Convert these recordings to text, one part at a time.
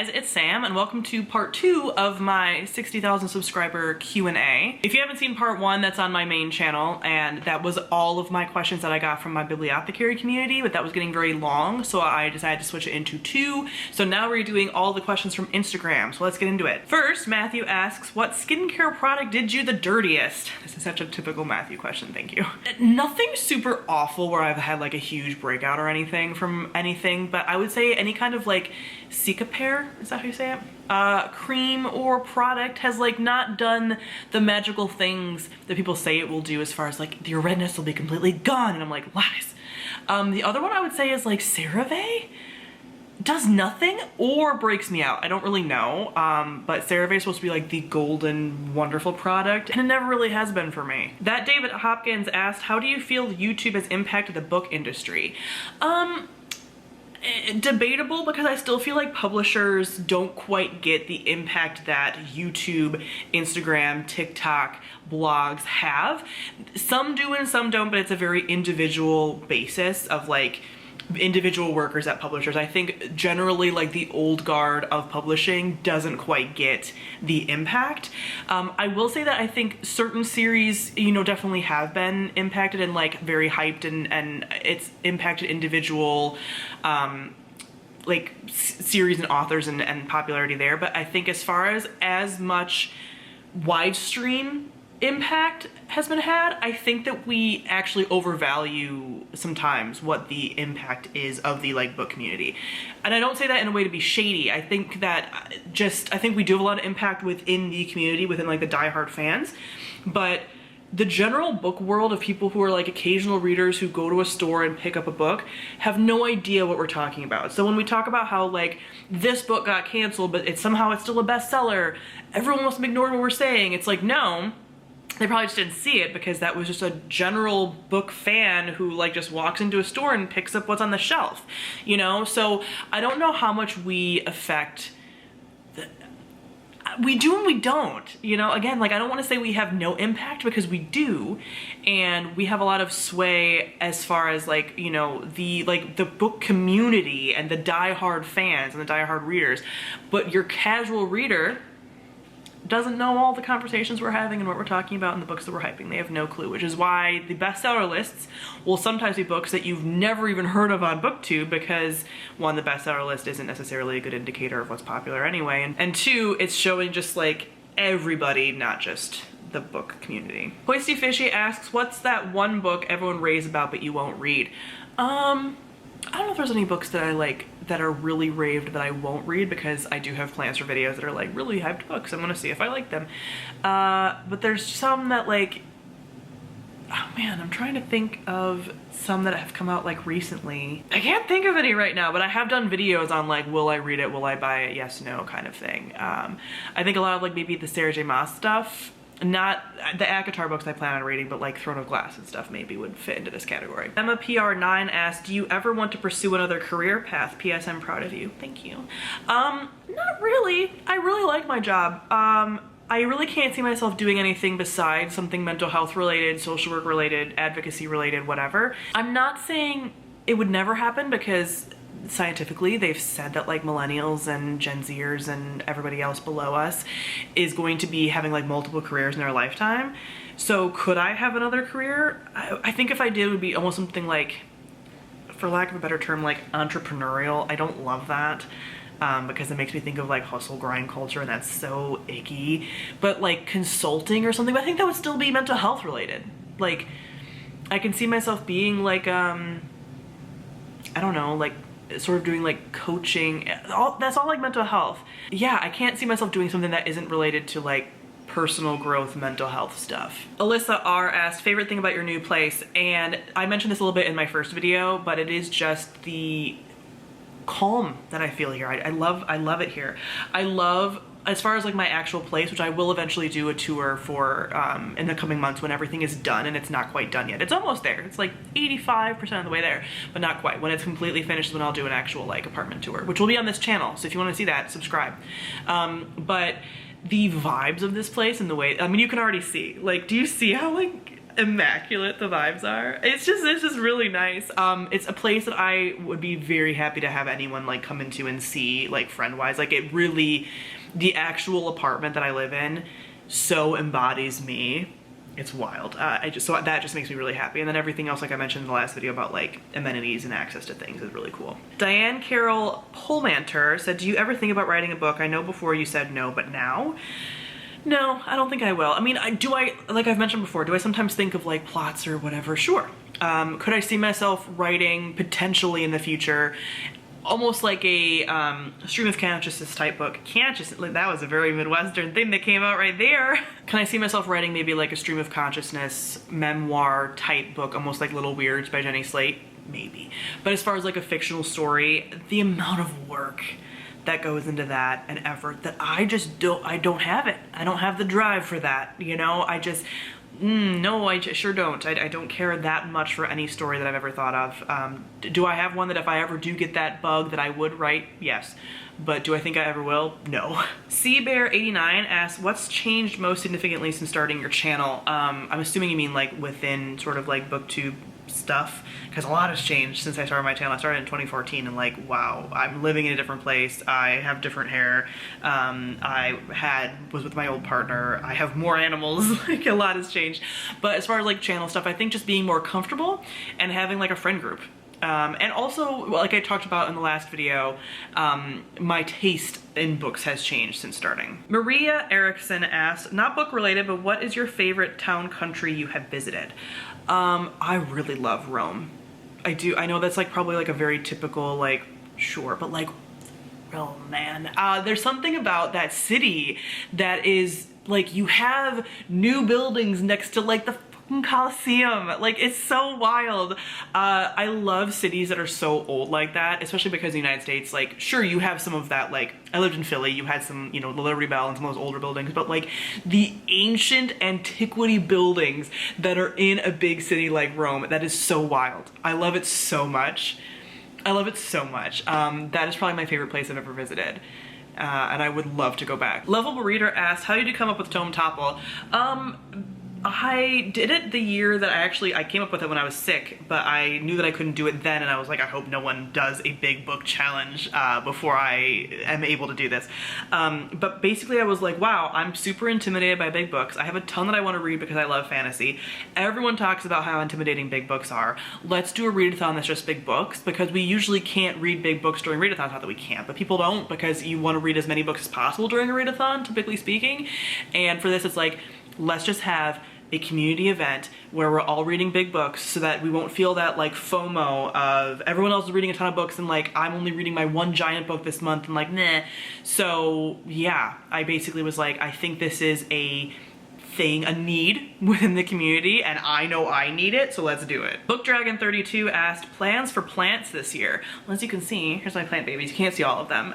guys, it's Sam and welcome to part 2 of my 60,000 subscriber Q&A. If you haven't seen part 1, that's on my main channel, and that was all of my questions that I got from my bibliothecary community, but that was getting very long, so I decided to switch it into 2. So now we're doing all the questions from Instagram, so let's get into it. First, Matthew asks, what skincare product did you the dirtiest? This is such a typical Matthew question, thank you. Nothing super awful where I've had like a huge breakout or anything from anything, but I would say any kind of like Cicapair, is that how you say it? Cream or product has like not done the magical things that people say it will do, as far as like your redness will be completely gone, and I'm like, lies. The other one I would say is like CeraVe. Does nothing or breaks me out. I don't really know, but CeraVe is supposed to be like the golden wonderful product, and it never really has been for me. That David Hopkins asked, how do you feel YouTube has impacted the book industry? Debatable, because I still feel like publishers don't quite get the impact that YouTube, Instagram, TikTok, blogs have. Some do and some don't, but it's a very individual basis of like individual workers at publishers. I think generally like the old guard of publishing doesn't quite get the impact. I will say that I think certain series, you know, definitely have been impacted and like very hyped, and it's impacted individual like series and authors and popularity there. But I think as far as much widestream impact has been had, I think that we actually overvalue sometimes what the impact is of the like book community. And I don't say that in a way to be shady. I think that I think we do have a lot of impact within the community, within like the diehard fans, but the general book world of people who are like occasional readers who go to a store and pick up a book have no idea what we're talking about. So when we talk about how like this book got canceled, but somehow it's still a bestseller, everyone must have ignored what we're saying. It's like, no, they probably just didn't see it because that was just a general book fan who like just walks into a store and picks up what's on the shelf, you know? So I don't know how much we affect we do and we don't, you know? Again, like I don't want to say we have no impact, because we do, and we have a lot of sway as far as like, you know, the book community and the diehard fans and the diehard readers, but your casual reader doesn't know all the conversations we're having and what we're talking about in the books that we're hyping. They have no clue, which is why the bestseller lists will sometimes be books that you've never even heard of on Booktube, because one, the bestseller list isn't necessarily a good indicator of what's popular anyway, and two, it's showing just like everybody, not just the book community. Hoisty Fishy asks, what's that one book everyone raves about but you won't read? I don't know if there's any books that I like that are really raved that I won't read, because I do have plans for videos that are like really hyped books. I'm gonna see if I like them. But there's some that like, oh man, I'm trying to think of some that have come out like recently. I can't think of any right now, but I have done videos on like, will I read it, will I buy it, yes, no kind of thing. I think a lot of like maybe the Sarah J Maas stuff, not the ACOTAR books I plan on reading, but like Throne of Glass and stuff maybe would fit into this category. Emma PR9 asked, do you ever want to pursue another career path? P.S. I'm proud of you. Thank you. Not really. I really like my job. I really can't see myself doing anything besides something mental health related, social work related, advocacy related, whatever. I'm not saying it would never happen, because scientifically they've said that like millennials and Gen Zers and everybody else below us is going to be having like multiple careers in their lifetime. So could I have another career? I think if I did, it would be almost something like, for lack of a better term, like entrepreneurial. I don't love that because it makes me think of like hustle grind culture, and that's so icky. But like consulting or something, but I think that would still be mental health related. Like I can see myself being like I don't know, like sort of doing like coaching, that's all like mental health. Yeah, I can't see myself doing something that isn't related to like personal growth, mental health stuff. Alyssa R asked, favorite thing about your new place? And I mentioned this a little bit in my first video, but it is just the calm that I feel here. I love it here. I love, as far as like my actual place, which I will eventually do a tour for in the coming months when everything is done, and it's not quite done yet. It's almost there. It's like 85% of the way there, but not quite. When it's completely finished, then I'll do an actual like apartment tour, which will be on this channel. So if you want to see that, subscribe. But the vibes of this place and the way, I mean, you can already see, like, do you see how like immaculate the vibes are. It's just really nice. It's a place that I would be very happy to have anyone like come into and see, like friend-wise. Like it really, the actual apartment that I live in so embodies me. It's wild. So that just makes me really happy. And then everything else, like I mentioned in the last video about like amenities and access to things, is really cool. Diane Carroll Pullmanter said, do you ever think about writing a book? I know before you said no, but now? No, I don't think I will. I mean, like I've mentioned before, do I sometimes think of like plots or whatever? Sure. Could I see myself writing potentially in the future almost like a stream of consciousness type book? That was a very Midwestern thing that came out right there. Can I see myself writing maybe like a stream of consciousness memoir type book, almost like Little Weirds by Jenny Slate? Maybe. But as far as like a fictional story, the amount of work that goes into that and effort that I don't have it. I don't have the drive for that, you know? No, I sure don't. I don't care that much for any story that I've ever thought of. Do I have one that if I ever do get that bug that I would write? Yes. But do I think I ever will? No. Cbear89 asks, what's changed most significantly since starting your channel? I'm assuming you mean like within sort of like Booktube stuff, because a lot has changed since I started my channel. I started in 2014 and like, wow, I'm living in a different place. I have different hair. Was with my old partner. I have more animals. Like a lot has changed. But as far as like channel stuff, I think just being more comfortable and having like a friend group. And also, like I talked about in the last video, my taste in books has changed since starting. Maria Erickson asked, not book related, but what is your favorite town country you have visited? I really love Rome. I do. I know that's like probably like a very typical, like, sure, but like, oh man, there's something about that city that is like, you have new buildings next to like the Colosseum. Like, it's so wild. I love cities that are so old like that, especially because in the United States, like, sure, you have some of that, like, I lived in Philly, you had some, you know, the Liberty Bell and some of those older buildings, but like the ancient antiquity buildings that are in a big city like Rome, that is so wild. I love it so much. I love it so much. That is probably my favorite place I've ever visited. And I would love to go back. Lovable Reader asked, how did you come up with Tome Topple? I did it the year that I came up with it when I was sick, but I knew that I couldn't do it then, and I was like, I hope no one does a big book challenge before I am able to do this. But basically I was like, wow, I'm super intimidated by big books. I have a ton that I want to read because I love fantasy. Everyone talks about how intimidating big books are. Let's do a readathon that's just big books, because we usually can't read big books during readathons. Not that we can't, but people don't, because you want to read as many books as possible during a readathon, typically speaking. And for this, it's like, let's just have a community event where we're all reading big books so that we won't feel that like FOMO of everyone else is reading a ton of books and like I'm only reading my one giant book this month and like, nah. So yeah, I basically was like, I think this is a thing, a need within the community, and I know I need it, so let's do it. Book Dragon 32 asked, plans for plants this year. Well, as you can see, here's my plant babies. You can't see all of them,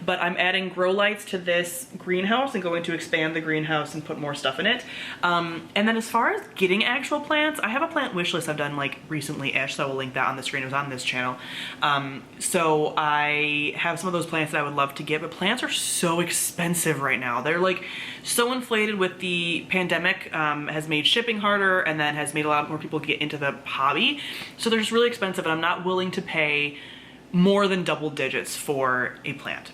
but I'm adding grow lights to this greenhouse and going to expand the greenhouse and put more stuff in it. And then as far as getting actual plants, I have a plant wish list I've done like recently-ish, so I will link that on the screen. It was on this channel. So I have some of those plants that I would love to get, but plants are so expensive right now. They're like so inflated with the pandemic, has made shipping harder, and then has made a lot more people get into the hobby. So they're just really expensive, and I'm not willing to pay more than double digits for a plant.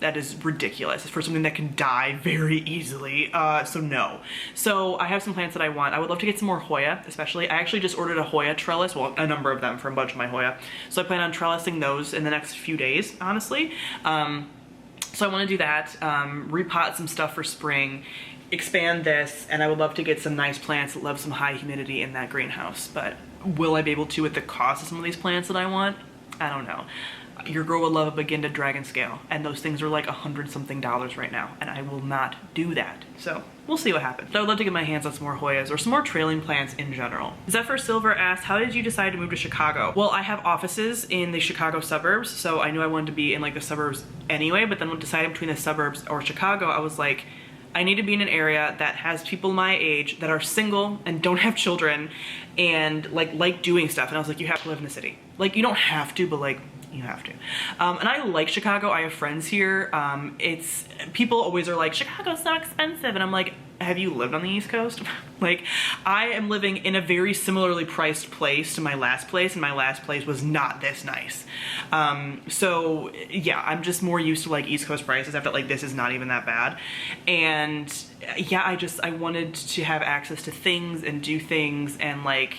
That is ridiculous. It's for something that can die very easily, so no. So I have some plants that I want. I would love to get some more Hoya, especially. I actually just ordered a Hoya trellis, well, a number of them for a bunch of my Hoya. So I plan on trellising those in the next few days, honestly. So I want to do that, repot some stuff for spring, expand this, and I would love to get some nice plants that love some high humidity in that greenhouse. But will I be able to at the cost of some of these plants that I want? I don't know. Your girl would love a begin dragon scale, and those things are like $100-something right now, and I will not do that. So we'll see what happens. So I would love to get my hands on some more Hoyas or some more trailing plants in general. Zephyr Silver asked, how did you decide to move to Chicago? Well, I have offices in the Chicago suburbs, so I knew I wanted to be in like the suburbs anyway, but then when deciding between the suburbs or Chicago, I was like, I need to be in an area that has people my age that are single and don't have children and like doing stuff. And I was like, you have to live in the city. Like, you don't have to, but like, you have to. And I like Chicago. I have friends here. People always are like, Chicago's so expensive. And I'm like, have you lived on the East Coast? Like, I am living in a very similarly priced place to my last place, and my last place was not this nice. So yeah, I'm just more used to like East Coast prices. I felt like this is not even that bad. And yeah, I wanted to have access to things and do things and like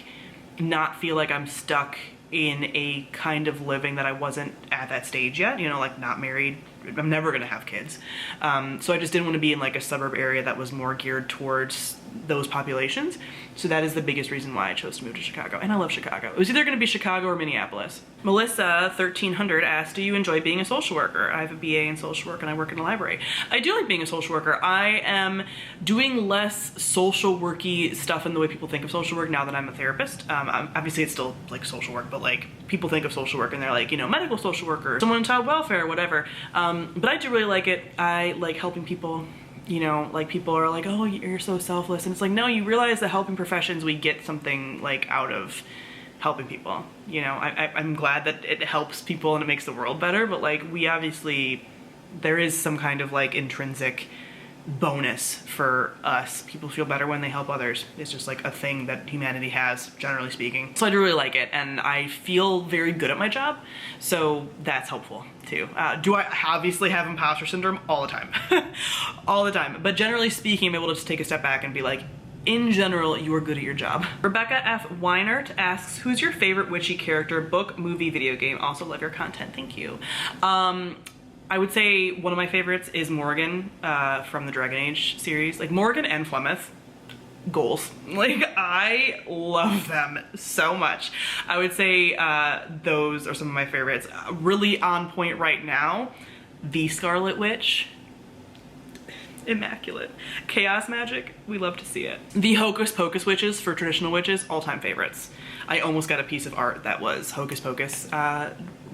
not feel like I'm stuck in a kind of living that I wasn't at that stage yet, you know, like not married. I'm never gonna have kids. So I just didn't want to be in like a suburb area that was more geared towards those populations. So that is the biggest reason why I chose to move to Chicago. And I love Chicago. It was either gonna be Chicago or Minneapolis. Melissa 1300 asked, do you enjoy being a social worker? I have a BA in social work and I work in a library. I do like being a social worker. I am doing less social worky stuff in the way people think of social work now that I'm a therapist. Obviously it's still like social work, but like people think of social work and they're like, you know, medical social worker, someone in child welfare, whatever. But I do really like it. I like helping people. You know, like people are like, oh, you're so selfless. And it's like, no, you realize that helping professions, we get something like out of helping people. You know, I'm glad that it helps people and it makes the world better, but like we obviously, there is some kind of like intrinsic bonus for us. People feel better when they help others. It's just like a thing that humanity has, generally speaking. So I do really like it, and I feel very good at my job, so that's helpful too. Do I obviously have imposter syndrome? All the time. All the time. But generally speaking, I'm able to just take a step back and be like, in general, you are good at your job. Rebecca F. Weinert asks, who's your favorite witchy character, book, movie, video game? Also love your content, thank you. I would say one of my favorites is Morgan from the Dragon Age series. Like Morgan and Flemeth, goals. Like I love them so much. I would say those are some of my favorites. Really on point right now, the Scarlet Witch. Immaculate. Chaos magic, we love to see it. The Hocus Pocus witches for traditional witches, all-time favorites. I almost got a piece of art that was Hocus Pocus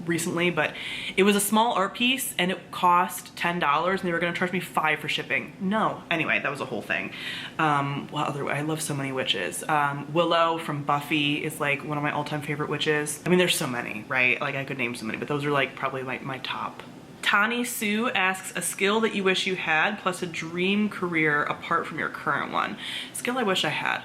recently, but it was a small art piece and it cost $10 and they were gonna charge me $5 for shipping. No. Anyway, that was a whole thing. What other, I love so many witches. Willow from Buffy is like one of my all-time favorite witches. I mean, there's so many, right? Like I could name so many, but those are like probably my top. Tani Sue asks, a skill that you wish you had plus a dream career apart from your current one. Skill I wish I had.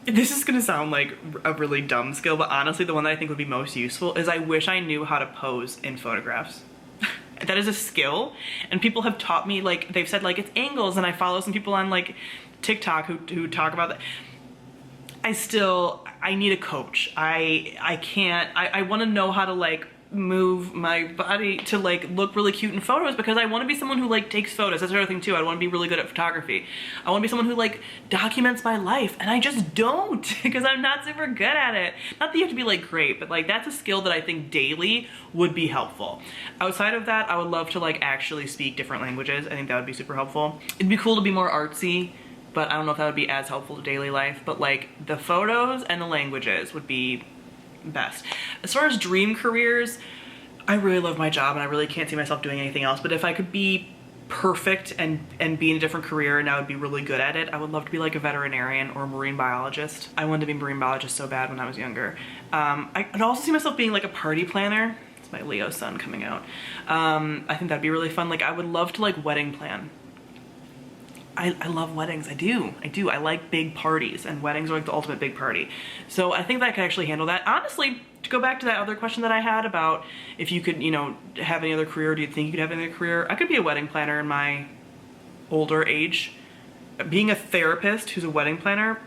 This is gonna sound like a really dumb skill, but honestly the one that I think would be most useful is I wish I knew how to pose in photographs. That is a skill, and people have taught me, like they've said like it's angles, and I follow some people on like TikTok who talk about that. I need a coach. I can't, I wanna know how to like move my body to like look really cute in photos because I want to be someone who like takes photos. That's another thing too. I want to be really good at photography. I want to be someone who like documents my life, and I just don't because I'm not super good at it. Not that you have to be like great, but like that's a skill that I think daily would be helpful. Outside of that, I would love to like actually speak different languages. I think that would be super helpful. It'd be cool to be more artsy, but I don't know if that would be as helpful to daily life, but like the photos and the languages would be best. As far as dream careers, I really love my job and I really can't see myself doing anything else, but if I could be perfect and be in a different career and I would be really good at it, I would love to be like a veterinarian or a marine biologist. I wanted to be a marine biologist so bad when I was younger. I could also see myself being like a party planner. It's my Leo sun coming out. I think that'd be really fun. Like I would love to like wedding plan. I love weddings. I do. I like big parties, and weddings are like the ultimate big party. So I think that I could actually handle that. Honestly, to go back to that other question that I had about if you could, you know, have any other career, do you think you could have any other career? I could be a wedding planner in my older age. Being a therapist who's a wedding planner,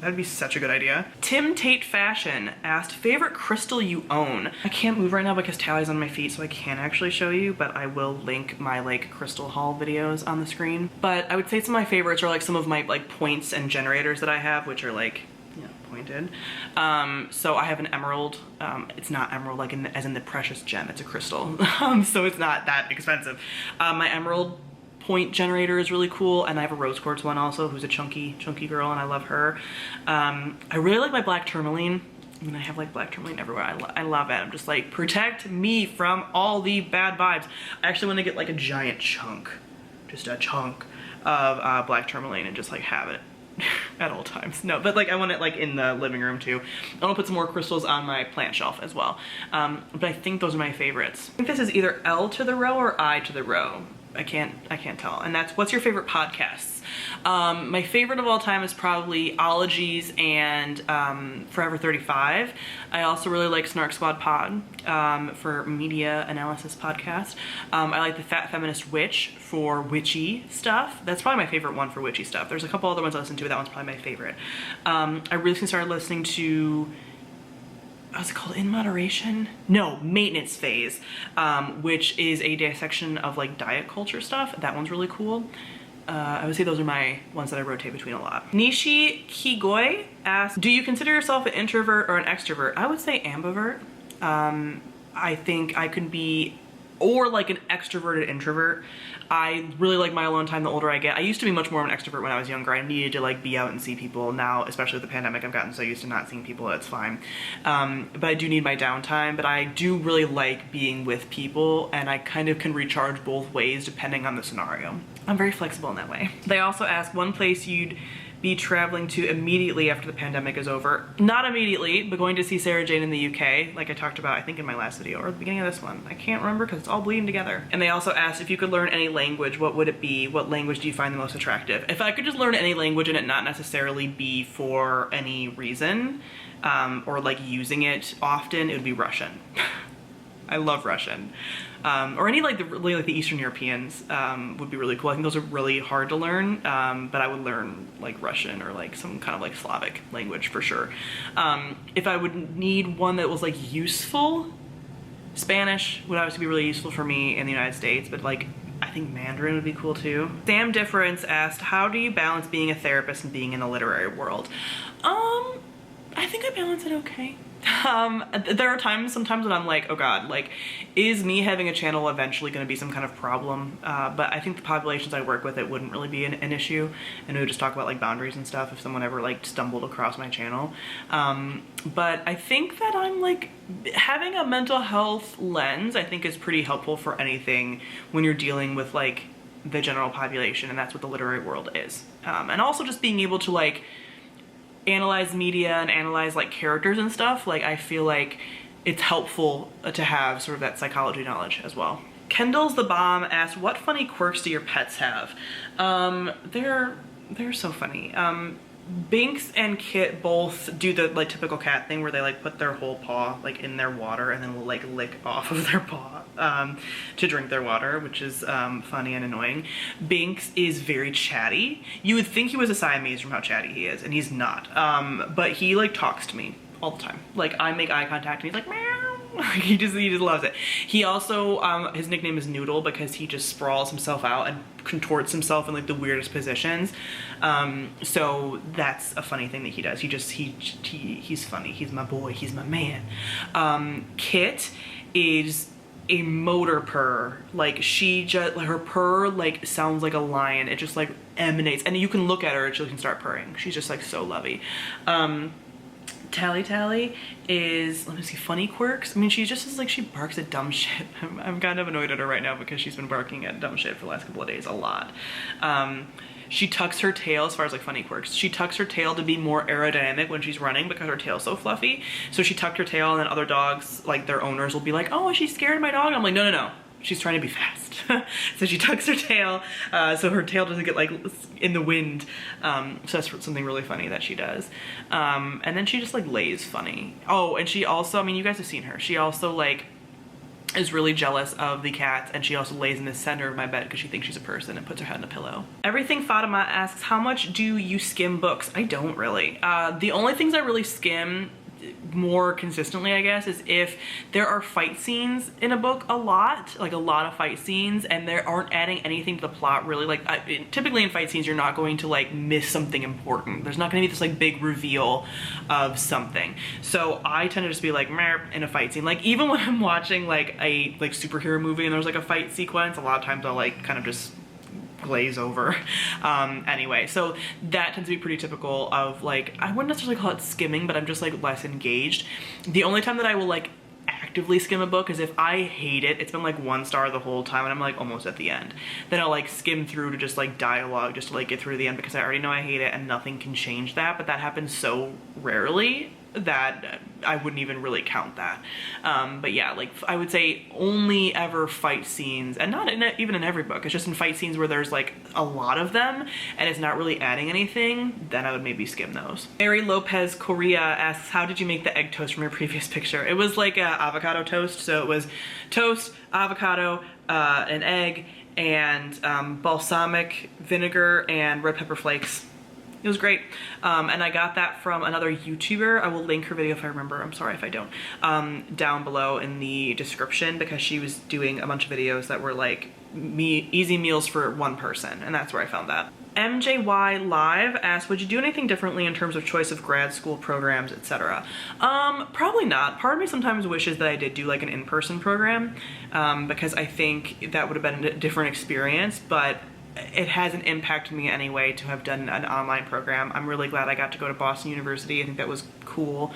that'd be such a good idea. Tim Tate Fashion asked, favorite crystal you own? I can't move right now because Tally's on my feet, so I can't actually show you, but I will link my like crystal haul videos on the screen. But I would say some of my favorites are like some of my like points and generators that I have, which are like, you know, pointed. So I have an emerald. It's not emerald like as in the precious gem, it's a crystal. So it's not that expensive. My emerald point generator is really cool, and I have a rose quartz one also who's a chunky girl, and I love her. I really like my black tourmaline. I mean, I have like black tourmaline everywhere. I love it. I'm just like, protect me from all the bad vibes. I actually want to get like a giant chunk, just a chunk of black tourmaline and just like have it at all times. No, but like I want it like in the living room too. I want to put some more crystals on my plant shelf as well. But I think those are my favorites. I think this is either L to the row or I to the row. I can't tell. And that's, what's your favorite podcasts? My favorite of all time is probably Ologies and Forever 35. I also really like Snark Squad Pod for media analysis podcast. I like the Fat Feminist Witch for witchy stuff. That's probably my favorite one for witchy stuff. There's a couple other ones I listen to, but that one's probably my favorite. I recently started listening to, what's it called? In Moderation? No, Maintenance Phase, which is a dissection of like diet culture stuff. That one's really cool. I would say those are my ones that I rotate between a lot. Nishi Kigoi asks, do you consider yourself an introvert or an extrovert? I would say ambivert. I think I could be, or like an extroverted introvert. I really like my alone time the older I get. I used to be much more of an extrovert when I was younger. I needed to like be out and see people. Now, especially with the pandemic, I've gotten so used to not seeing people, it's fine. But I do need my downtime, but I do really like being with people, and I kind of can recharge both ways depending on the scenario. I'm very flexible in that way. They also ask one place you'd be traveling to immediately after the pandemic is over. Not immediately, but going to see Sarah Jane in the UK, like I talked about, I think in my last video, or the beginning of this one. I can't remember because it's all bleeding together. And they also asked if you could learn any language, what would it be? What language do you find the most attractive? If I could just learn any language and it not necessarily be for any reason, or like using it often, it would be Russian. I love Russian. Or any like really like the Eastern Europeans would be really cool. I think those are really hard to learn, but I would learn like Russian or like some kind of like Slavic language for sure. If I would need one that was like useful, Spanish would obviously be really useful for me in the United States, but like I think Mandarin would be cool too. Sam Difference asked, how do you balance being a therapist and being in the literary world? I think I balance it okay. There are sometimes when I'm like, oh god, like, is me having a channel eventually going to be some kind of problem? But I think the populations I work with, it wouldn't really be an issue, and we would just talk about like boundaries and stuff if someone ever like stumbled across my channel. But I think that I'm like, having a mental health lens, I think is pretty helpful for anything when you're dealing with like the general population, and that's what the literary world is. And also just being able to like analyze media and analyze like characters and stuff, like I feel like it's helpful to have sort of that psychology knowledge as well. Kendall's the Bomb asked, what funny quirks do your pets have? They're so funny. Binks and Kit both do the like typical cat thing where they like put their whole paw like in their water and then will like lick off of their paw to drink their water, which is funny and annoying. Binks is very chatty. You would think he was a Siamese from how chatty he is, and he's not. But he like talks to me all the time. Like I make eye contact and he's like meow. he just loves it. He also his nickname is Noodle because he just sprawls himself out and contorts himself in like the weirdest positions. So that's a funny thing that he does. He's funny. He's my boy. He's my man. Kit is a motor purr. Like her purr like sounds like a lion. It just like emanates, and you can look at her and she can start purring. She's just like so lovey. Tally is, let me see, funny quirks. I mean, she just is like, she barks at dumb shit. I'm kind of annoyed at her right now because she's been barking at dumb shit for the last couple of days a lot. She tucks her tail, as far as like funny quirks, she tucks her tail to be more aerodynamic when she's running because her tail's so fluffy. So she tucked her tail, and then other dogs, like their owners, will be like, oh, is she scared of my dog? I'm like, no. She's trying to be fast. So she tucks her tail so her tail doesn't get like in the wind. So that's something really funny that she does. And then she just like lays funny. Oh, and she also, I mean, you guys have seen her. She also like is really jealous of the cats, and she also lays in the center of my bed because she thinks she's a person and puts her head in a pillow. Everything Fatima asks, how much do you skim books? I don't really. The only things I really skim more consistently, I guess, is if there are fight scenes in a book a lot of fight scenes, and they aren't adding anything to the plot really. Like typically in fight scenes, you're not going to like miss something important. There's not going to be this like big reveal of something. So I tend to just be like meh in a fight scene. Like even when I'm watching like a superhero movie and there's like a fight sequence, a lot of times I'll like kind of just glaze over. Anyway, so that tends to be pretty typical of like, I wouldn't necessarily call it skimming, but I'm just like less engaged. The only time that I will like actively skim a book is if I hate it, it's been like 1 star the whole time and I'm like almost at the end. Then I'll like skim through to just like dialogue just to like get through to the end because I already know I hate it and nothing can change that, but that happens so rarely that I wouldn't even really count that. But yeah, like I would say only ever fight scenes, and not even in every book, it's just in fight scenes where there's like a lot of them and it's not really adding anything, then I would maybe skim those. Mary Lopez Correa asks, how did you make the egg toast from your previous picture? It was like a avocado toast, so it was toast, avocado, an egg, and balsamic vinegar and red pepper flakes. It was great. And I got that from another YouTuber. I will link her video if I remember. I'm sorry if I don't. Down below in the description, because she was doing a bunch of videos that were like easy meals for one person, and that's where I found that. MJY Live asked, would you do anything differently in terms of choice of grad school programs, etc.? Probably not. Part of me sometimes wishes that I did do like an in-person program, because I think that would have been a different experience, but it hasn't impacted me anyway to have done an online program. I'm really glad I got to go to Boston University. I think that was cool.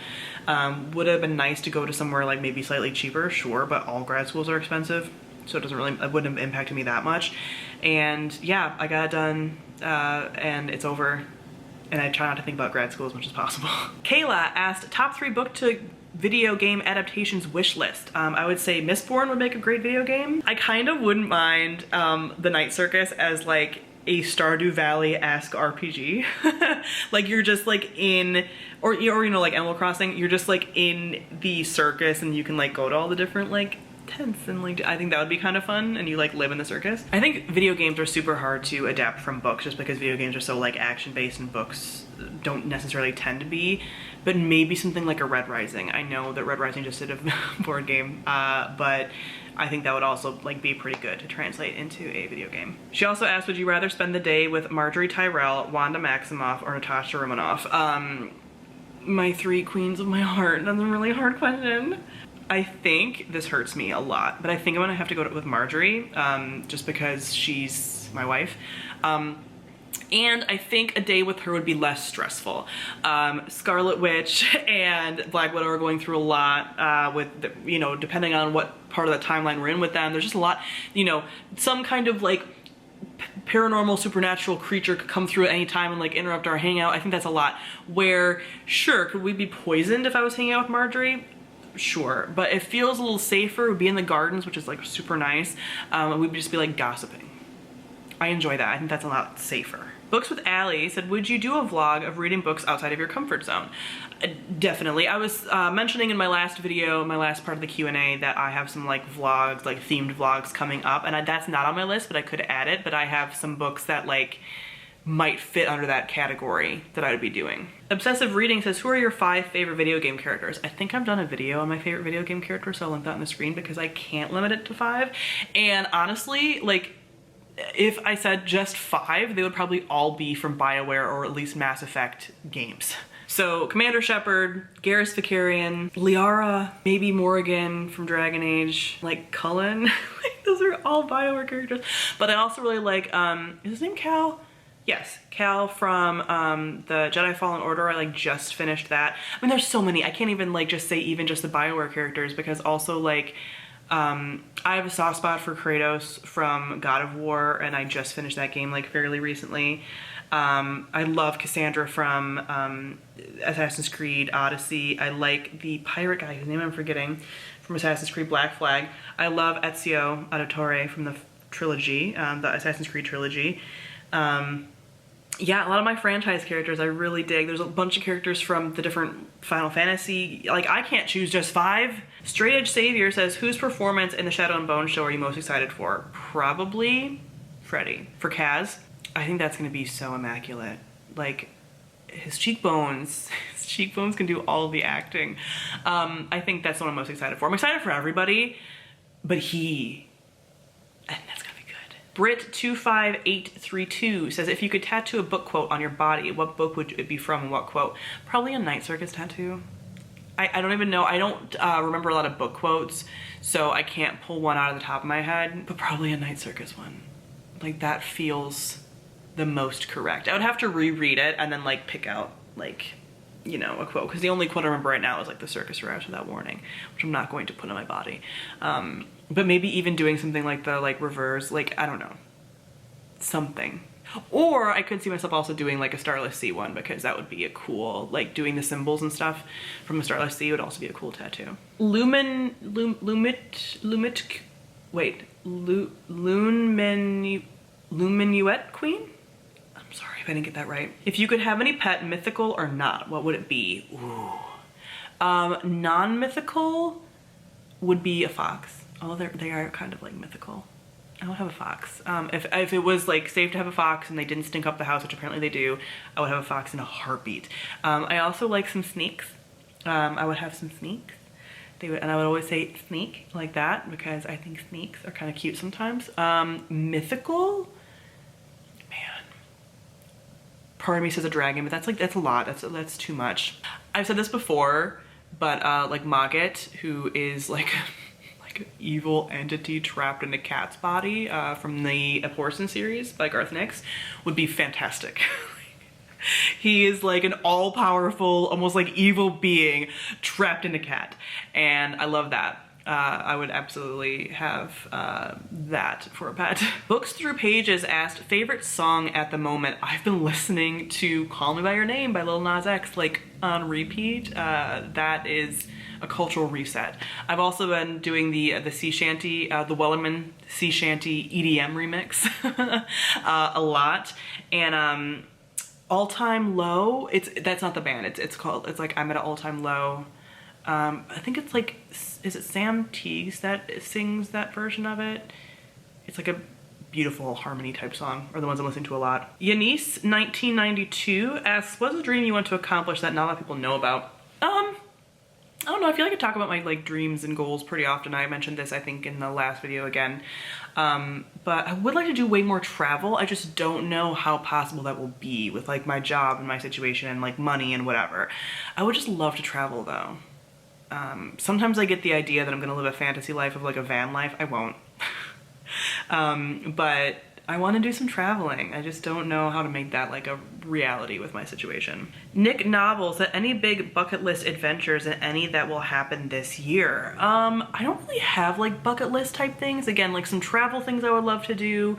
Would have been nice to go to somewhere like maybe slightly cheaper, sure, but all grad schools are expensive, so it wouldn't have impacted me that much. And yeah, I got it done, and it's over, and I try not to think about grad school as much as possible. Kayla asked, top 3 book to video game adaptations wish list. I would say Mistborn would make a great video game. I kind of wouldn't mind The Night Circus as like a Stardew Valley-esque RPG. Like you're just like in, or you know, like Animal Crossing, you're just like in the circus and you can like go to all the different like tents, and like I think that would be kind of fun, and you like live in the circus. I think video games are super hard to adapt from books just because video games are so like action-based and books don't necessarily tend to be, but maybe something like a Red Rising. I know that Red Rising just did a board game, but I think that would also like be pretty good to translate into a video game. She also asked, would you rather spend the day with Marjorie Tyrell, Wanda Maximoff, or Natasha Romanoff? My 3 queens of my heart. That's a really hard question. I think this hurts me a lot, but I think I'm gonna have to go with Marjorie, just because she's my wife. And I think a day with her would be less stressful. Scarlet Witch and Black Widow are going through a lot with, you know, depending on what part of the timeline we're in with them. There's just a lot, you know, some kind of like paranormal supernatural creature could come through at any time and like interrupt our hangout. I think that's a lot. Where, sure, could we be poisoned if I was hanging out with Marjorie? Sure, but it feels a little safer. We'd be in the gardens, which is like super nice. And we'd just be like gossiping. I enjoy that. I think that's a lot safer. Books with Allie said, would you do a vlog of reading books outside of your comfort zone? Definitely. I was mentioning in my last video, my last part of the Q&A, that I have some like vlogs, like themed vlogs coming up, and that's not on my list, but I could add it. But I have some books that like might fit under that category that I would be doing. Obsessive Reading says, who are your 5 favorite video game characters? I think I've done a video on my favorite video game character, so I'll link that on the screen because I can't limit it to 5. And honestly, like, if I said just 5, they would probably all be from BioWare or at least Mass Effect games. So Commander Shepard, Garrus Vakarian, Liara, maybe Morrigan from Dragon Age, like Cullen. Like, those are all BioWare characters. But I also really like, is his name Cal? Yes, Cal from the Jedi Fallen Order. I like just finished that. I mean, there's so many. I can't even like just say even just the BioWare characters, because also like I have a soft spot for Kratos from God of War, and I just finished that game like fairly recently. I love Cassandra from Assassin's Creed Odyssey. I like the pirate guy whose name I'm forgetting from Assassin's Creed Black Flag. I love Ezio Auditore from the trilogy, the Assassin's Creed trilogy. Yeah, a lot of my franchise characters I really dig. There's a bunch of characters from the different Final Fantasy. Like, I can't choose just 5. Straight Edge Savior says, whose performance in the Shadow and Bone show are you most excited for? Probably Freddy. For Kaz, I think that's gonna be so immaculate. Like, his cheekbones can do all of the acting. I think that's what I'm most excited for. I'm excited for everybody, but I think that's gonna be good. Brit25832 says, if you could tattoo a book quote on your body, what book would it be from and what quote? Probably a Night Circus tattoo. I don't even know. I don't remember a lot of book quotes, so I can't pull one out of the top of my head, but probably a Night Circus one. Like, that feels the most correct. I would have to reread it and then like pick out like, you know, a quote, because the only quote I remember right now is like the circus arrives without warning, which I'm not going to put on my body. But maybe even doing something like the like reverse, like, I don't know, something. Or I could see myself also doing like a Starless Sea one, because that would be a cool, like doing the symbols and stuff from a Starless Sea would also be a cool tattoo. Luminuette Queen? I'm sorry if I didn't get that right. If you could have any pet, mythical or not, what would it be? Ooh. Non-mythical would be a fox. Although they are kind of like mythical. I would have a fox. If it was like safe to have a fox and they didn't stink up the house, which apparently they do, I would have a fox in a heartbeat. I also like some snakes. I would have some snakes. And I would always say snake like that, because I think snakes are kind of cute sometimes. Mythical? Man. Part of me says a dragon, but that's a lot. That's too much. I've said this before, but like Maggot, who is like evil entity trapped in a cat's body from the Abhorsen series by Garth Nix, would be fantastic. He is like an all-powerful, almost like evil being trapped in a cat, and I love that. I would absolutely have that for a pet. Books Through Pages asked, favorite song at the moment. I've been listening to Call Me By Your Name by Lil Nas X like on repeat. That is a cultural reset. I've also been doing the sea shanty, the Wellerman sea shanty EDM remix a lot, and All Time Low. That's not the band. It's like I'm at an all time low. I think it's like, is it Sam Teagues that sings that version of it? It's like a beautiful harmony type song, or the ones I'm listening to a lot. Yanis 1992 asks, what's a dream you want to accomplish that not a lot of people know about? I don't know, I feel like I talk about my like dreams and goals pretty often. I mentioned this, I think, in the last video again. But I would like to do way more travel. I just don't know how possible that will be with like my job and my situation and like money and whatever. I would just love to travel though. Sometimes I get the idea that I'm gonna live a fantasy life of like a van life. I won't. But I want to do some traveling. I just don't know how to make that like a reality with my situation. Nick Novels, that any big bucket list adventures and any that will happen this year? I don't really have like bucket list type things. Again, like some travel things I would love to do.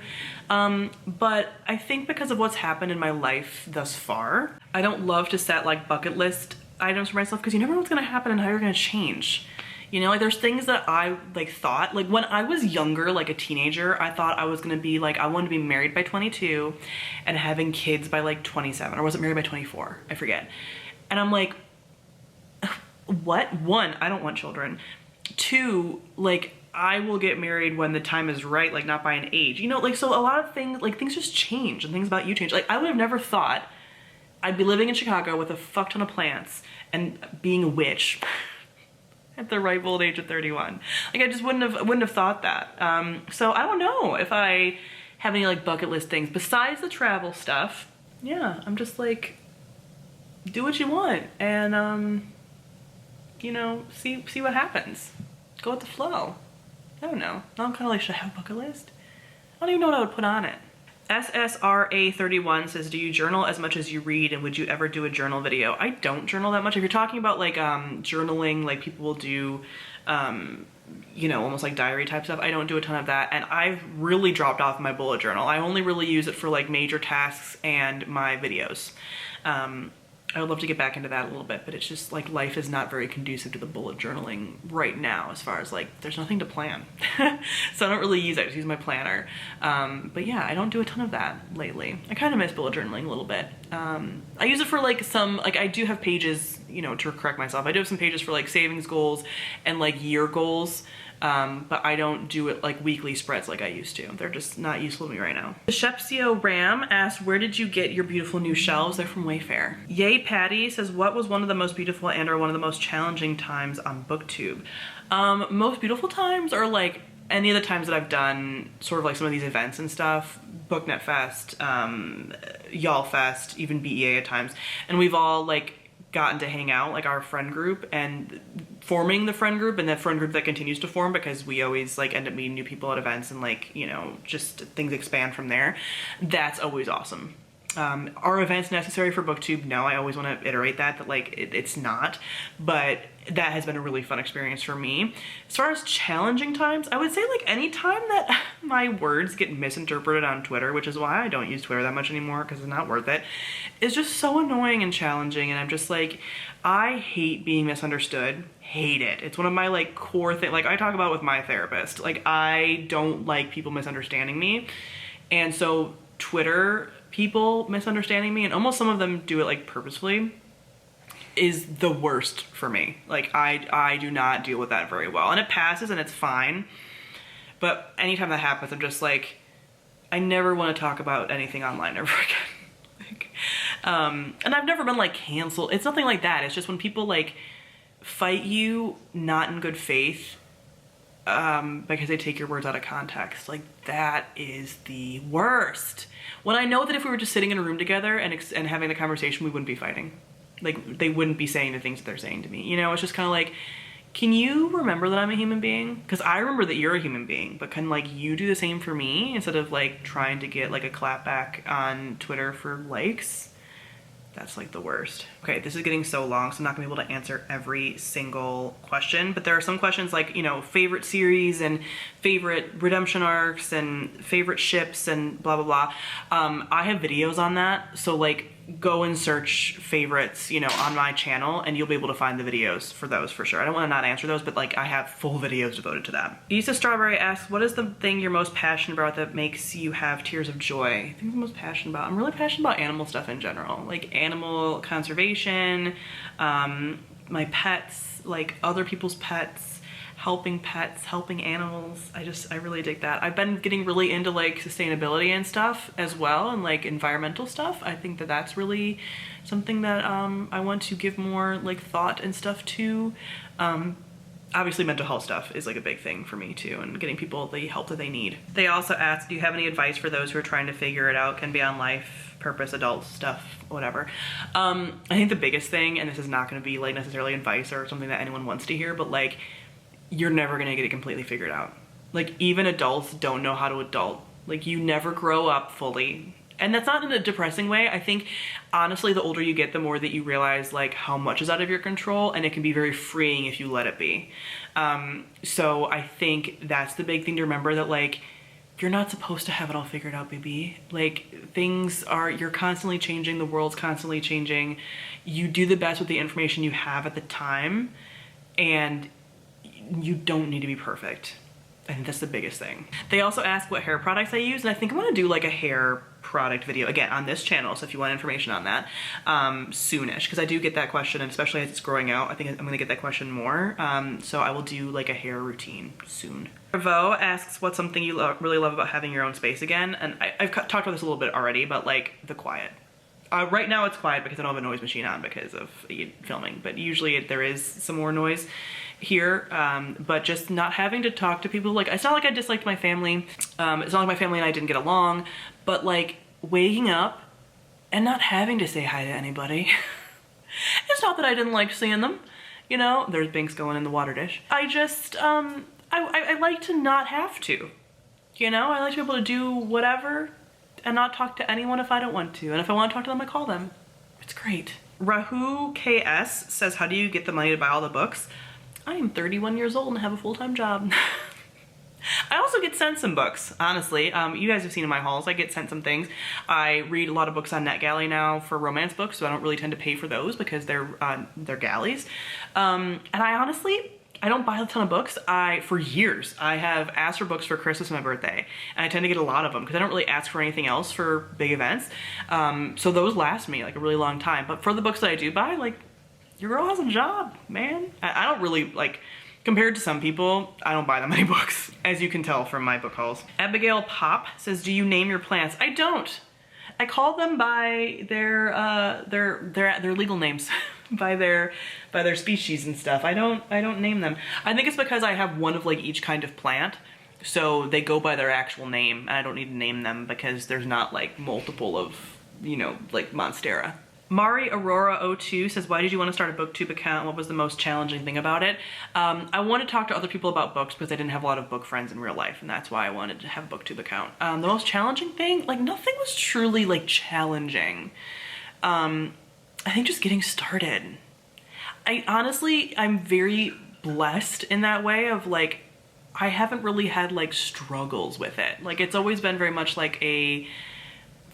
But I think because of what's happened in my life thus far, I don't love to set like bucket list items for myself, because you never know what's gonna happen and how you're gonna change. You know, like there's things that I like thought, like when I was younger, like a teenager, I thought I was gonna be like, I wanted to be married by 22 and having kids by like 27, or was it married by 24? I forget. And I'm like, what? One, I don't want children. Two, like I will get married when the time is right, like not by an age, you know, like, so a lot of things, like things just change and things about you change. Like I would have never thought I'd be living in Chicago with a fuck ton of plants and being a witch at the ripe old age of 31. Like I just wouldn't have thought that. So I don't know if I have any like bucket list things besides the travel stuff. Yeah, I'm just like, do what you want and you know, see what happens. Go with the flow. I don't know. Now I'm kind of like, should I have a bucket list? I don't even know what I would put on it. SSRA31 says, do you journal as much as you read, and would you ever do a journal video? I don't journal that much. If you're talking about like journaling, like people will do you know, almost like diary type stuff, I don't do a ton of that, and I've really dropped off my bullet journal. I only really use it for like major tasks and my videos. I would love to get back into that a little bit, but it's just like life is not very conducive to the bullet journaling right now, as far as like there's nothing to plan. So I don't really use it, I just use my planner. But yeah, I don't do a ton of that lately. I kind of miss bullet journaling a little bit. I use it for like some, like I do have pages, you know, to correct myself. I do have some pages for like savings goals and like year goals. But I don't do it like weekly spreads like I used to. They're just not useful to me right now. Shepsio Ram asked, where did you get your beautiful new shelves? They're from Wayfair. Yay Patty says, what was one of the most beautiful and or one of the most challenging times on Booktube? Most beautiful times are like any of the times that I've done sort of like some of these events and stuff, BookNet Fest, Y'all Fest, even BEA at times, and we've all like gotten to hang out, like our friend group, and forming the friend group, and the friend group that continues to form because we always like end up meeting new people at events and like, you know, just things expand from there. That's always awesome. Are events necessary for Booktube? No, I always want to iterate that like it's not, but that has been a really fun experience for me. As far as challenging times, I would say like any time that my words get misinterpreted on Twitter, which is why I don't use Twitter that much anymore because it's not worth it, is just so annoying and challenging, and I'm just like, I hate being misunderstood. Hate it. It's one of my like core things, like I talk about with my therapist. Like I don't like people misunderstanding me, and so Twitter people misunderstanding me, and almost some of them do it like purposefully, is the worst for me. Like I do not deal with that very well, and it passes and it's fine, but anytime that happens I'm just like, I never want to talk about anything online ever again. Like, and I've never been like canceled. It's nothing like that. It's just when people like fight you not in good faith because they take your words out of context. Like that is the worst. When I know that if we were just sitting in a room together and having the conversation, we wouldn't be fighting. Like they wouldn't be saying the things that they're saying to me. You know, it's just kind of like, can you remember that I'm a human being? Because I remember that you're a human being, but can like you do the same for me instead of like trying to get like a clap back on Twitter for likes? That's like the worst. Okay, this is getting so long, so I'm not gonna be able to answer every single question, but there are some questions like, you know, favorite series and favorite redemption arcs and favorite ships and blah, blah, blah. I have videos on that, so like go and search favorites, you know, on my channel and you'll be able to find the videos for those for sure. I don't wanna not answer those, but like I have full videos devoted to that. Lisa Strawberry asks, what is the thing you're most passionate about that makes you have tears of joy? I think I'm most passionate about, I'm really passionate about animal stuff in general. Like animal conservation, my pets, like other people's pets, helping animals. I really dig that. I've been getting really into like sustainability and stuff as well, and like environmental stuff. I think that that's really something that I want to give more like thought and stuff to. Obviously mental health stuff is like a big thing for me too, and getting people the help that they need. They also asked, do you have any advice for those who are trying to figure it out? Can be on life, purpose, adult stuff, whatever. I think the biggest thing, and this is not going to be like necessarily advice or something that anyone wants to hear, but like you're never gonna get it completely figured out. Like even adults don't know how to adult. Like you never grow up fully. And that's not in a depressing way. I think honestly, the older you get, the more that you realize like how much is out of your control, and it can be very freeing if you let it be. So I think that's the big thing to remember, that like, you're not supposed to have it all figured out, baby. Like things are, you're constantly changing, the world's constantly changing. You do the best with the information you have at the time, and you don't need to be perfect. I think that's the biggest thing. They also ask what hair products I use, and I think I'm gonna do like a hair product video again on this channel, so if you want information on that soonish, because I do get that question, and especially as it's growing out, I think I'm gonna get that question more. So I will do like a hair routine soon. Revo asks what's something you really love about having your own space again, and I've talked about this a little bit already, but like the quiet. Right now it's quiet because I don't have a noise machine on because of filming, but usually there is some more noise here, but just not having to talk to people. Like, it's not like I disliked my family, it's not like my family and I didn't get along, but like waking up and not having to say hi to anybody. It's not that I didn't like seeing them, you know, there's binks going in the water dish. I just, I like to not have to, you know, I like to be able to do whatever and not talk to anyone if I don't want to, and if I want to talk to them, I call them. It's great. Rahu KS says, how do you get the money to buy all the books? I am 31 years old and have a full-time job. I also get sent some books, honestly. You guys have seen in my hauls, I get sent some things. I read a lot of books on NetGalley now for romance books, so I don't really tend to pay for those because they're galleys. And I don't buy a ton of books. For years, I have asked for books for Christmas and my birthday, and I tend to get a lot of them because I don't really ask for anything else for big events. So those last me like a really long time. But for the books that I do buy, like, your girl has a job, man. I don't really, like, compared to some people, I don't buy that many books, as you can tell from my book hauls. Abigail Pop says, do you name your plants? I don't. I call them by their legal names, by their species and stuff. I don't name them. I think it's because I have one of like each kind of plant, so they go by their actual name, and I don't need to name them because there's not like multiple of, you know, like Monstera. Mari Aurora02 says, why did you want to start a Booktube account? What was the most challenging thing about it? I want to talk to other people about books because I didn't have a lot of book friends in real life, and that's why I wanted to have a Booktube account. The most challenging thing, like nothing was truly like challenging. I think just getting started. I'm very blessed in that way of like, I haven't really had like struggles with it. Like it's always been very much like a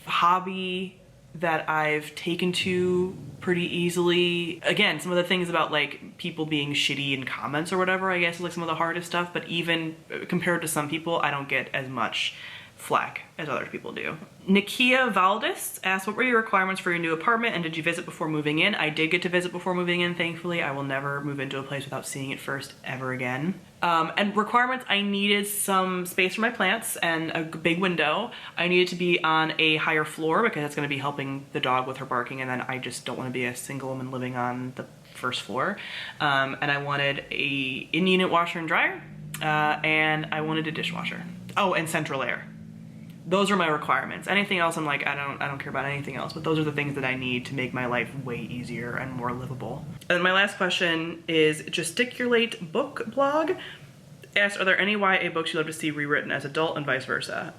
hobby that I've taken to pretty easily. Again, some of the things about like people being shitty in comments or whatever, I guess is like some of the hardest stuff, but even compared to some people, I don't get as much flack as other people do. Nikia Valdis asked, what were your requirements for your new apartment and did you visit before moving in? I did get to visit before moving in, thankfully. I will never move into a place without seeing it first ever again. And requirements, I needed some space for my plants and a big window. I needed to be on a higher floor because it's going to be helping the dog with her barking, and then I just don't want to be a single woman living on the first floor. And I wanted a in-unit washer and dryer, and I wanted a dishwasher. Oh, and central air. Those are my requirements. Anything else, I'm like, I don't care about anything else, but those are the things that I need to make my life way easier and more livable. And my last question is Gesticulate Book Blog asked, are there any YA books you'd love to see rewritten as adult and vice versa?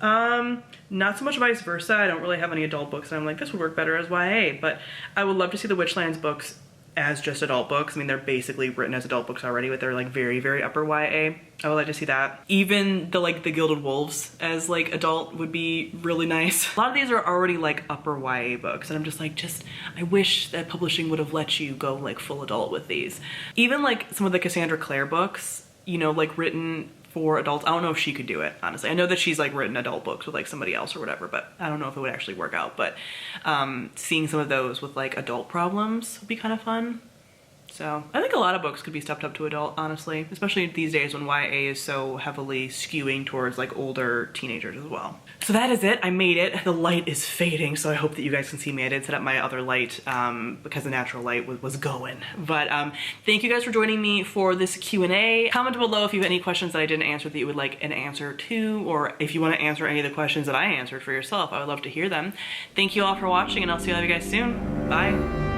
Not so much vice versa. I don't really have any adult books and I'm like, this would work better as YA, but I would love to see the Witchlands books as just adult books. I mean, they're basically written as adult books already, but they're like very, very upper YA. I would like to see that. Even the Gilded Wolves as like adult would be really nice. A lot of these are already like upper YA books and I'm just like, I wish that publishing would have let you go like full adult with these. Even like some of the Cassandra Clare books, you know, like written for adults. I don't know if she could do it, honestly. I know that she's like written adult books with like somebody else or whatever, but I don't know if it would actually work out. But seeing some of those with like adult problems would be kind of fun. So I think a lot of books could be stepped up to adult, honestly, especially these days when YA is so heavily skewing towards like older teenagers as well. So that is it. I made it. The light is fading, so I hope that you guys can see me. I did set up my other light because the natural light was going. But thank you guys for joining me for this Q&A. Comment below if you have any questions that I didn't answer that you would like an answer to, or if you want to answer any of the questions that I answered for yourself. I would love to hear them. Thank you all for watching, and I'll see all of you guys soon. Bye.